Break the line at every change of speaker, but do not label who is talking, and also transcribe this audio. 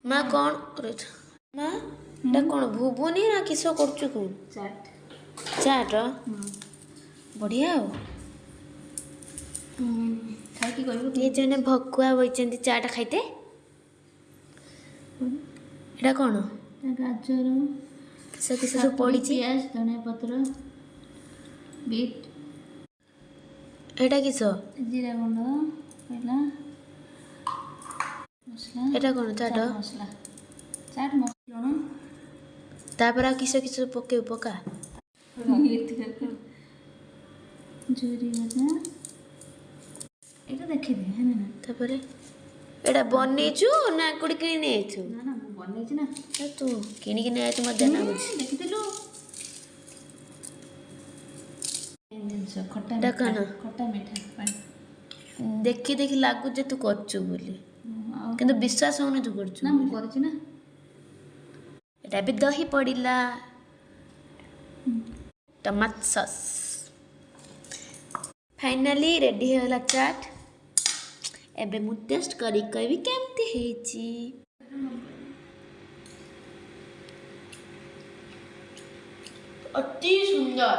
माँ कौन माँ এটা कौन भुबुनी ना किस करचु कौन
चाट
चाट बढ़िया हो
खाई कहू
ये जने भकुआ बइचंती चाट खाइते এটা कौन
गाजर
किस किस सब पड़ी छी
प्याज धनिया पत्र बीट
এটা किस
जीरा गुंड पहला मसला
এটা कौन चाट
चाट मसला
तापर आ किस किस पके पका
झुरी भजा এটা দেখি দে হ্যাঁ না
तापर এটা বনেইଛୁ না কোಡಿ কিনি নেইଛୁ
না না ମୁଁ ବନେଇଛି ନା
ତୁ କିଣିକି ନେଇ ଆଇଛୁ ମତେ ନା ବୁଝି
ଦେଖିଥିଲୁ ଜିନିଷ ଖଟା
ଡାକନ
ଖଟା ମିଠା ପାଣି
ଦେଖି ଦେଖି ଲାଗୁଛି ଯେ ତୁ କରୁଛୁ ବୋଲି କିନ୍ତୁ ବିଶ୍ୱାସ ହଉନି ତୁ କରୁଛୁ
ନା ମୁଁ କରିଛି ନା
ଏଟା ବି ଦହି ପଡ଼ିଲା ଟମାଟୋ ସସ୍ फाइनाली रेडी होगा चाट एबे मु टेस्ट करी कहबी केमती हेची अति सुंदर